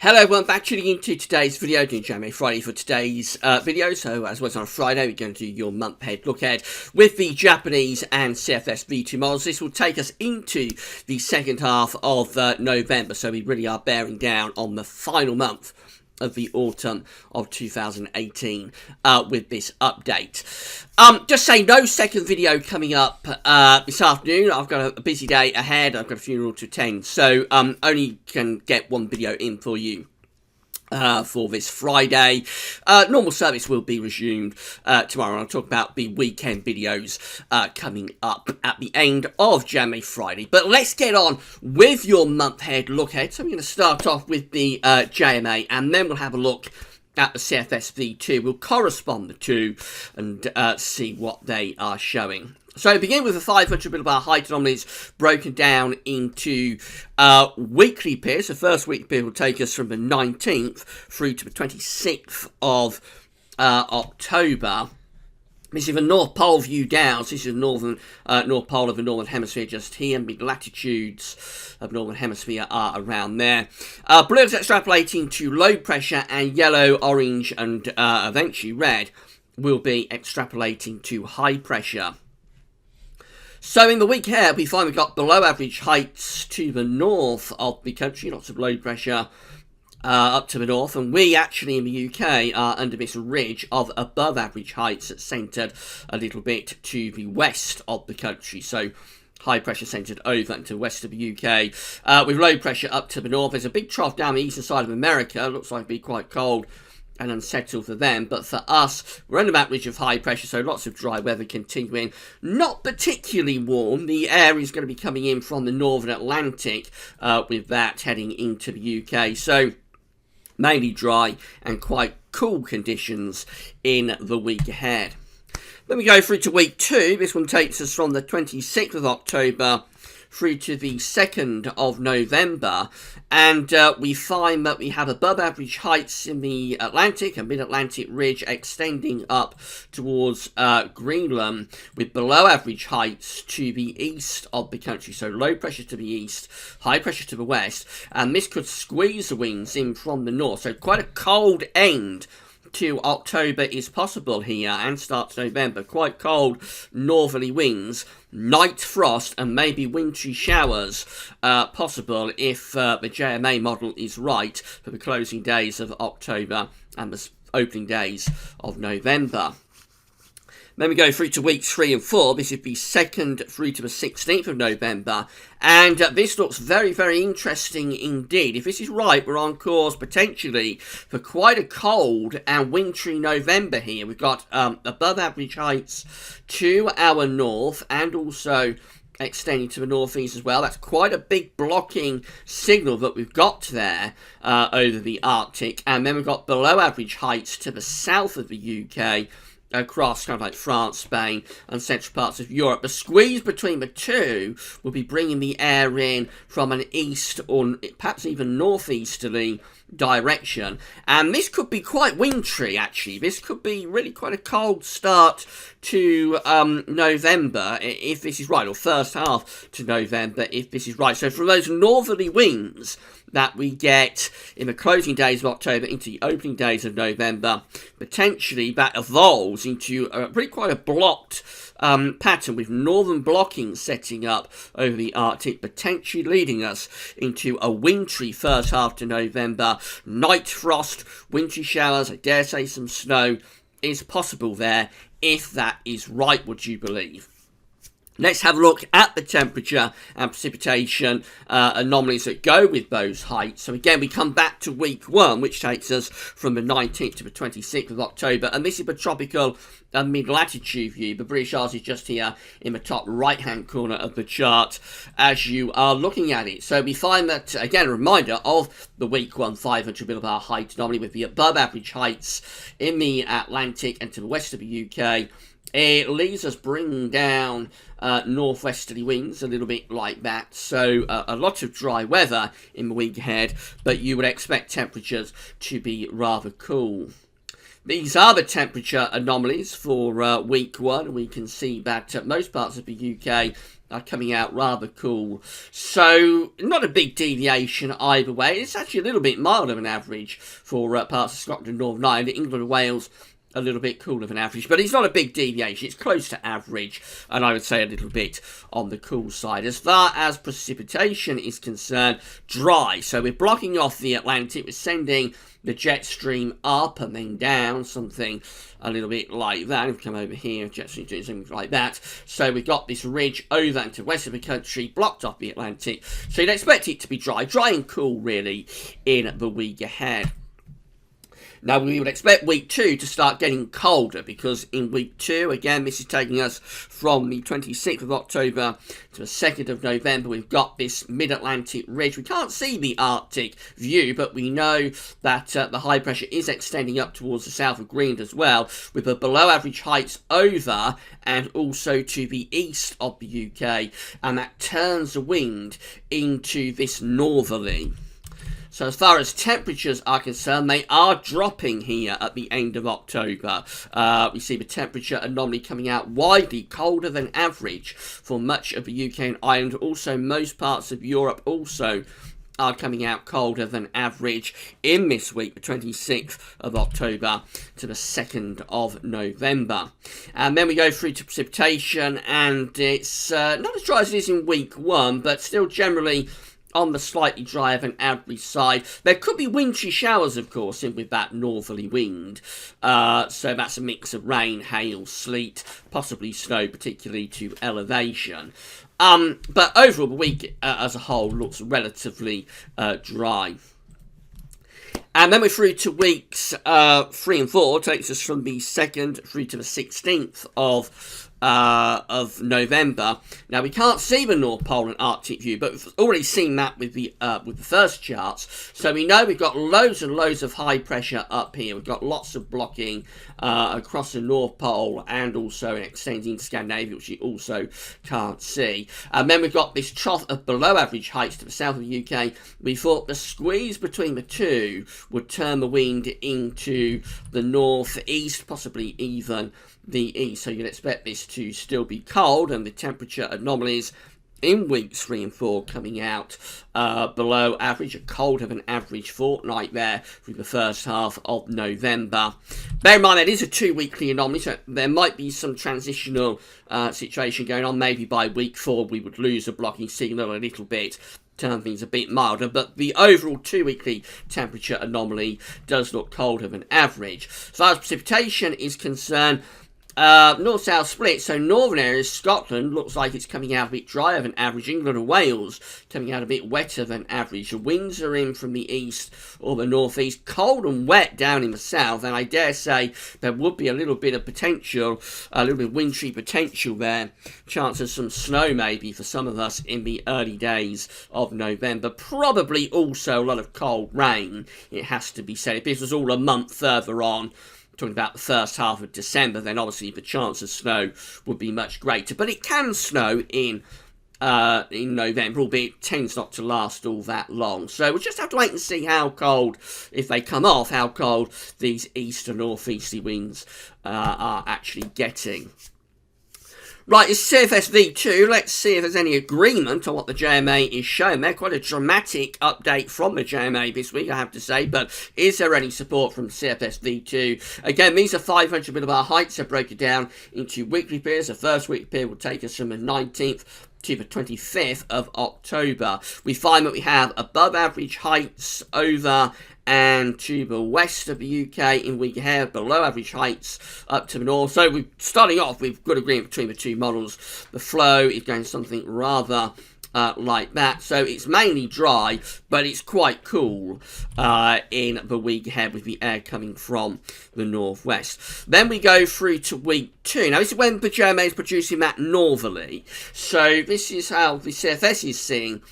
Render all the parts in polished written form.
Hello everyone, back tuning into today's video, doing JMA Friday for today's video. So as well as on a Friday, we're going to do your month ahead look ahead with the Japanese and CFS V2 models. This will take us into the second half of November, so we really are bearing down on the final month of the autumn of 2018 with this update. Just say no second video coming up this afternoon. I've got a busy day ahead. I've got a funeral to attend, so only can get one video in for you for this Friday. Normal service will be resumed tomorrow, and I'll talk about the weekend videos coming up at the end of JMA Friday. But let's get on with your month ahead look ahead. So I'm going to start off with the JMA, and then we'll have a look at the CFS V2. We'll correspond the two and see what they are showing. So begin with the 500 millibar height anomalies broken down into weekly pairs. The first weekly pair will take us from the 19th through to the 26th of October. This is the North Pole view down. So this is the North Pole of the Northern Hemisphere just here. Mid latitudes of the Northern Hemisphere are around there. Blue is extrapolating to low pressure, and yellow, orange, and eventually red will be extrapolating to high pressure. So in the week ahead, we find we've got below average heights to the north of the country, lots of low pressure up to the north, and we actually in the UK are under this ridge of above average heights that's centred a little bit to the west of the country. So high pressure centred over and to the west of the UK, with low pressure up to the north. There's a big trough down the eastern side of America. Looks like it'll be quite cold and unsettled for them, but for us, we're under that ridge of high pressure, so lots of dry weather continuing. Not particularly warm. The air is going to be coming in from the northern Atlantic with that heading into the UK, so mainly dry and quite cool conditions in the week ahead. Then we go through to week 2. This one takes us from the 26th of October through to the 2nd of November, and we find that we have above average heights in the Atlantic and mid-Atlantic ridge extending up towards Greenland, with below average heights to the east of the country, so low pressure to the east, high pressure to the west, and this could squeeze the winds in from the north, so quite a cold end to October is possible here, and starts November. Quite cold northerly winds, night frost, and maybe wintry showers possible if the JMA model is right for the closing days of October and the opening days of November. Then we go through to weeks 3 and 4. This is the 2nd through to the 16th of November. And this looks very, very interesting indeed. If this is right, we're on course potentially for quite a cold and wintry November here. We've got above average heights to our north and also extending to the northeast as well. That's quite a big blocking signal that we've got there over the Arctic. And then we've got below average heights to the south of the UK, across kind of like France, Spain, and central parts of Europe. The squeeze between the two will be bringing the air in from an east or perhaps even northeasterly direction, and this could be quite wintry actually. This could be really quite a cold start to November if this is right, or first half to November if this is right. So from those northerly winds that we get in the closing days of October into the opening days of November, potentially that evolves into really quite a blocked pattern, with northern blocking setting up over the Arctic, potentially leading us into a wintry first half to November. Night frost, wintry showers, I dare say some snow is possible there, if that is right, would you believe? Let's have a look at the temperature and precipitation anomalies that go with those heights. So again, we come back to week 1, which takes us from the 19th to the 26th of October. And this is the tropical mid-latitude view. The British Isles is just here in the top right-hand corner of the chart as you are looking at it. So we find that, again, a reminder of the week 1 500 millibar height anomaly with the above average heights in the Atlantic and to the west of the UK. It leaves us bringing down northwesterly winds, a little bit like that. So a lot of dry weather in the week ahead, but you would expect temperatures to be rather cool. These are the temperature anomalies for week 1. We can see that most parts of the UK are coming out rather cool. So not a big deviation either way. It's actually a little bit milder than average for parts of Scotland and Northern Ireland. England and Wales a little bit cooler than average, but it's not a big deviation. It's close to average, and I would say a little bit on the cool side. As far as precipitation is concerned, dry. So we're blocking off the Atlantic. We're sending the jet stream up and then down, something a little bit like that. If we come over here, jet stream doing something like that. So we've got this ridge over into the west of the country, blocked off the Atlantic. So you'd expect it to be dry and cool, really, in the week ahead. Now, we would expect week 2 to start getting colder, because in week 2, again, this is taking us from the 26th of October to the 2nd of November. We've got this mid-Atlantic ridge. We can't see the Arctic view, but we know that the high pressure is extending up towards the south of Greenland as well, with the below average heights over and also to the east of the UK, and that turns the wind into this northerly. So as far as temperatures are concerned, they are dropping here at the end of October. We see the temperature anomaly coming out widely colder than average for much of the UK and Ireland. Also, most parts of Europe also are coming out colder than average in this week, the 26th of October to the 2nd of November. And then we go through to precipitation, and it's not as dry as it is in week 1, but still generally on the slightly drier than average side. There could be wintry showers, of course, in with that northerly wind. So that's a mix of rain, hail, sleet, possibly snow, particularly to elevation. But overall, the week as a whole looks relatively dry. And then we're through to weeks 3 and 4, takes us from the 2nd through to the 16th of November. Now, we can't see the North Pole and Arctic view, but we've already seen that with the first charts. So we know we've got loads and loads of high pressure up here. We've got lots of blocking across the North Pole and also extending into Scandinavia, which you also can't see. And then we've got this trough of below average heights to the south of the UK. We thought the squeeze between the two would turn the wind into the northeast, possibly even the east. So you'd expect this to still be cold, and the temperature anomalies in weeks 3 and 4 coming out below average, a colder than average fortnight there through the first half of November. Bear in mind that is a 2-weekly anomaly, so there might be some transitional situation going on. Maybe by week 4 we would lose the blocking signal a little bit, turn things a bit milder, but the overall 2-weekly temperature anomaly does look colder than average. As far as precipitation is concerned, north-south split, so northern areas, Scotland, looks like it's coming out a bit drier than average. England and Wales coming out a bit wetter than average. The winds are in from the east or the northeast, cold and wet down in the south, and I dare say there would be a little bit of potential, a little bit of wintry potential there. Chance of some snow maybe for some of us in the early days of November. Probably also a lot of cold rain, it has to be said. If this was all a month further on, talking about the first half of December, then obviously the chance of snow would be much greater. But it can snow in November, albeit it tends not to last all that long. So we'll just have to wait and see how cold, if they come off, how cold these east and northeasterly winds are actually getting. Right, it's CFS V2. Let's see if there's any agreement on what the JMA is showing there. Quite a dramatic update from the JMA this week, I have to say. But is there any support from CFS V2? Again, these are 500 millibar heights. They're broken down into weekly periods. The first weekly period will take us from the 19th to the 25th of October. We find that we have above average heights over and to the west of the UK in week ahead, below average heights up to the north. So we're starting off with good agreement between the two models. The flow is going something rather like that. So it's mainly dry, but it's quite cool in the week ahead with the air coming from the northwest. Then we go through to week 2. Now this is when the JMA is producing that northerly. So this is how the CFS is seeing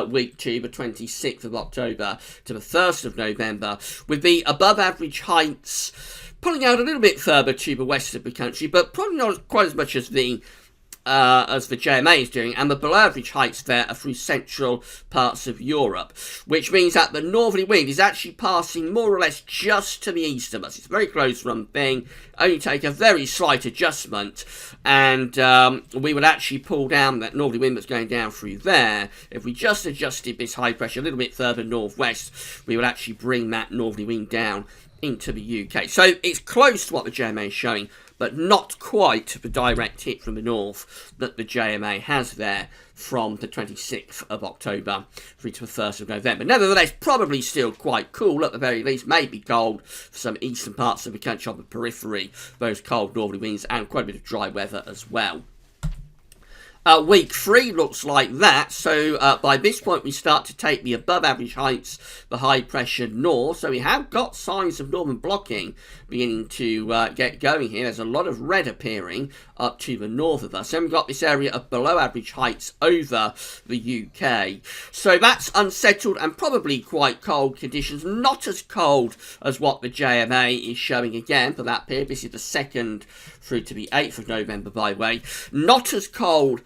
week 2, the 26th of October to the 1st of November, with the above average heights pulling out a little bit further to the west of the country, but probably not quite as much as the as the JMA is doing, and the below average heights there are through central parts of Europe, which means that the northerly wind is actually passing more or less just to the east of us. It's very close from being, only take a very slight adjustment, and we would actually pull down that northerly wind that's going down through there. If we just adjusted this high pressure a little bit further northwest, we would actually bring that northerly wind down into the UK. So it's close to what the JMA is showing, but not quite the direct hit from the north that the JMA has there from the 26th of October through to the 1st of November. Nevertheless, probably still quite cool at the very least, maybe cold for some eastern parts of the country on the periphery, those cold northerly winds, and quite a bit of dry weather as well. Week 3 looks like that, so by this point we start to take the above average heights, the high pressure north, so we have got signs of northern blocking beginning to get going here. There's a lot of red appearing up to the north of us, and we've got this area of below average heights over the UK, so that's unsettled and probably quite cold conditions, not as cold as what the JMA is showing again for that period. This is the 2nd through to the 8th of November, by the way. Not as cold,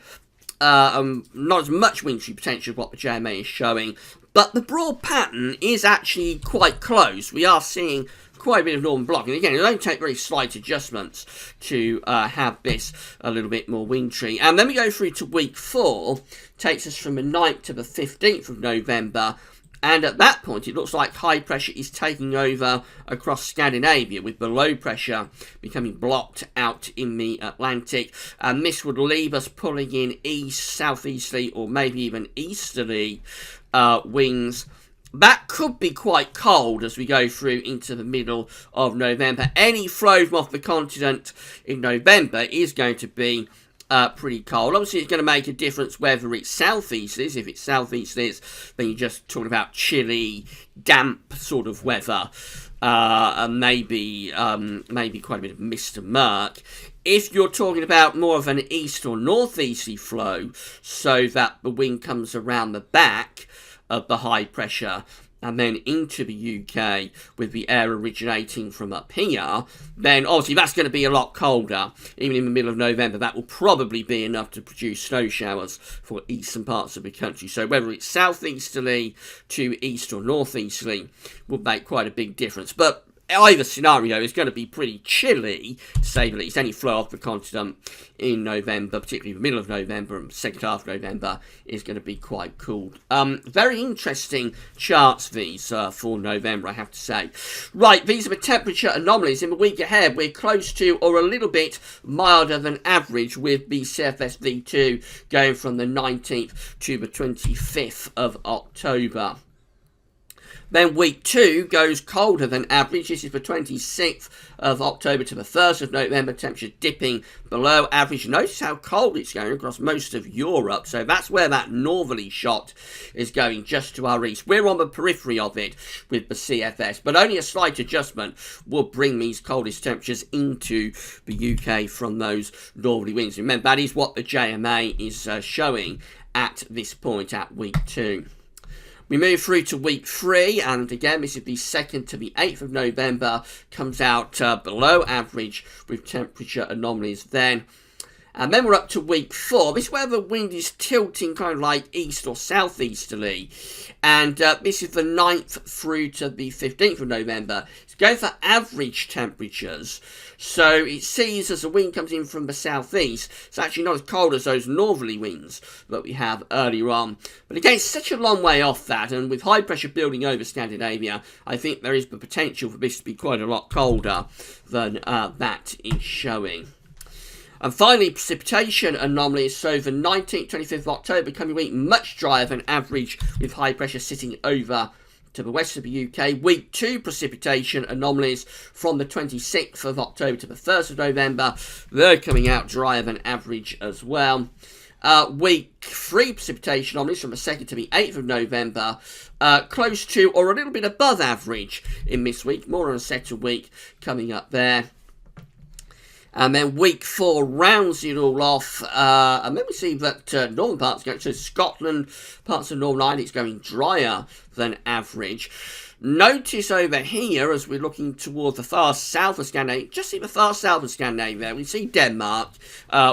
not as much wintry potential as what the JMA is showing, but the broad pattern is actually quite close. We are seeing quite a bit of northern blocking. Again, it'll only take very slight adjustments to have this a little bit more wintry. And then we go through to week 4, takes us from the 9th to the 15th of November. And at that point, it looks like high pressure is taking over across Scandinavia, with below pressure becoming blocked out in the Atlantic. And this would leave us pulling in east, southeasterly, or maybe even easterly winds. That could be quite cold as we go through into the middle of November. Any flow from off the continent in November is going to be pretty cold. Obviously, it's going to make a difference whether it's southeasters. If it's southeasters, then you're just talking about chilly, damp sort of weather, and maybe quite a bit of mist and murk. If you're talking about more of an east or northeasterly flow, so that the wind comes around the back of the high pressure and then into the UK with the air originating from up here, then obviously that's going to be a lot colder. Even in the middle of November, that will probably be enough to produce snow showers for eastern parts of the country. So whether it's southeasterly to east or northeasterly will make quite a big difference. But either scenario is going to be pretty chilly, to say the least. Any flow off the continent in November, particularly the middle of November and second half of November, is going to be quite cool. Very interesting charts, these, for November, I have to say. Right, these are the temperature anomalies. In the week ahead, we're close to or a little bit milder than average, with the CFS V2 going from the 19th to the 25th of October. Then week 2 goes colder than average. This is the 26th of October to the 1st of November. Temperature dipping below average. Notice how cold it's going across most of Europe. So that's where that northerly shot is going, just to our east. We're on the periphery of it with the CFS, but only a slight adjustment will bring these coldest temperatures into the UK from those northerly winds. Remember, that is what the JMA is showing at this point, at week 2. We move through to week 3, and again, this is the 2nd to the 8th of November, comes out below average with temperature anomalies then. And then we're up to week 4. This is where the wind is tilting kind of like east or southeasterly. And this is the 9th through to the 15th of November. It's going for average temperatures. So it sees as the wind comes in from the southeast, it's actually not as cold as those northerly winds that we have earlier on. But again, it's such a long way off that, and with high pressure building over Scandinavia, I think there is the potential for this to be quite a lot colder than that is showing. And finally, precipitation anomalies. So the 19th, 25th of October coming week, much drier than average, with high pressure sitting over to the west of the UK. Week 2 precipitation anomalies from the 26th of October to the 1st of November. They're coming out drier than average as well. Week 3 precipitation anomalies from the 2nd to the 8th of November. Close to or a little bit above average in this week. More on a settled week coming up there. And then week 4 rounds it all off. And then we see that northern parts going to Scotland, parts of Northern Ireland, it's going drier than average. Notice over here, as we're looking toward the far south of Scandinavia, just in the far south of Scandinavia, we see Denmark,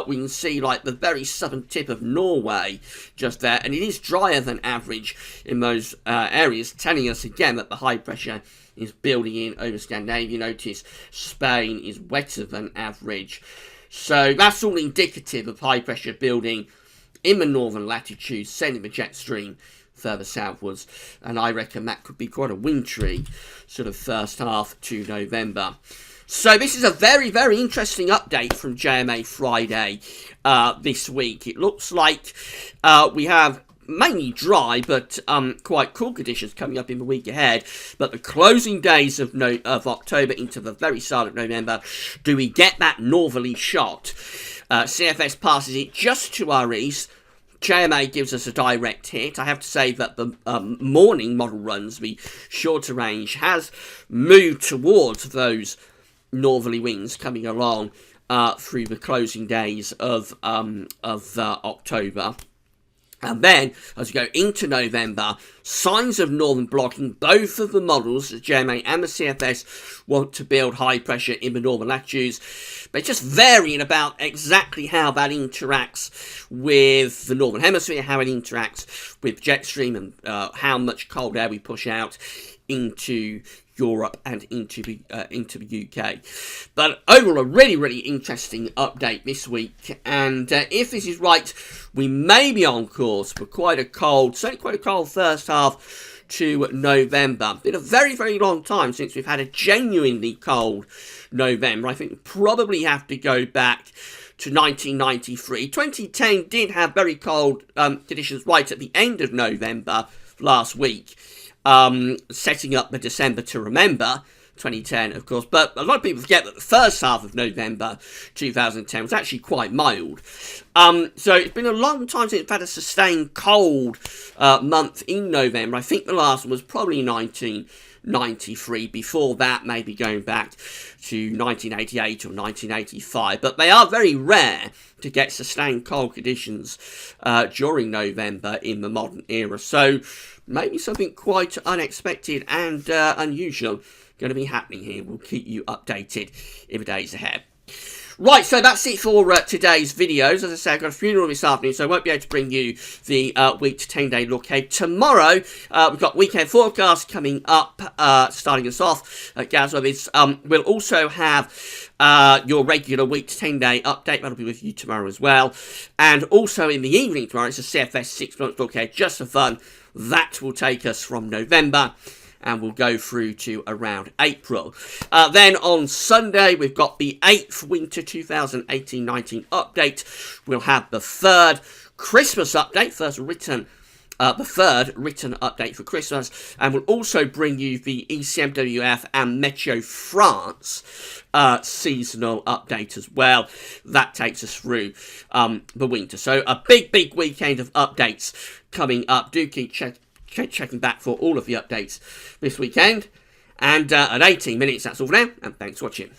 we can see like the very southern tip of Norway just there, and it is drier than average in those areas, telling us again that the high pressure is building in over Scandinavia. Notice Spain is wetter than average. So that's all indicative of high pressure building in the northern latitudes, sending the jet stream further southwards, and I reckon that could be quite a wintry sort of first half to November. So this is a very, very interesting update from JMA Friday this week. It looks like we have mainly dry but quite cool conditions coming up in the week ahead, but the closing days of October into the very start of November, do we get that northerly shot? CFS passes it just to our east. JMA gives us a direct hit. I have to say that the morning model runs, the shorter range, has moved towards those northerly winds coming along through the closing days of October. And then, as we go into November, signs of northern blocking. Both of the models, the JMA and the CFS, want to build high pressure in the northern latitudes. But it's just varying about exactly how that interacts with the northern hemisphere, how it interacts with jet stream, and how much cold air we push out into Europe and into the UK. But overall, a really, really interesting update this week. And if this is right, we may be on course for certainly quite a cold first half to November. Been a very, very long time since we've had a genuinely cold November. I think we probably have to go back to 1993. 2010 did have very cold conditions right at the end of November last week. Setting up the December to remember 2010, of course, but a lot of people forget that the first half of November 2010 was actually quite mild. So it's been a long time since we've had a sustained cold month in November. I think the last one was probably 1993. Before that, maybe going back to 1988 or 1985. But they are very rare to get sustained cold conditions during November in the modern era. So maybe something quite unexpected and unusual going to be happening here. We'll keep you updated in the days ahead. Right, so that's it for today's videos. As I say, I've got a funeral this afternoon, so I won't be able to bring you the week to 10-day look ahead. Tomorrow, we've got weekend forecast coming up, starting us off at Gazwavis. We'll also have your regular week to 10-day update. That'll be with you tomorrow as well. And also in the evening tomorrow, it's a CFS 6-month look ahead, just for fun. That will take us from November and we'll go through to around April. Then on Sunday, we've got the 8th Winter 2018-19 update. We'll have the 3rd Christmas update, the third written update for Christmas, and we'll also bring you the ECMWF and Meteo France seasonal update as well. That takes us through the winter. So a big weekend of updates coming up. Do keep checking back for all of the updates this weekend. And at 18 minutes, that's all for now, and thanks for watching.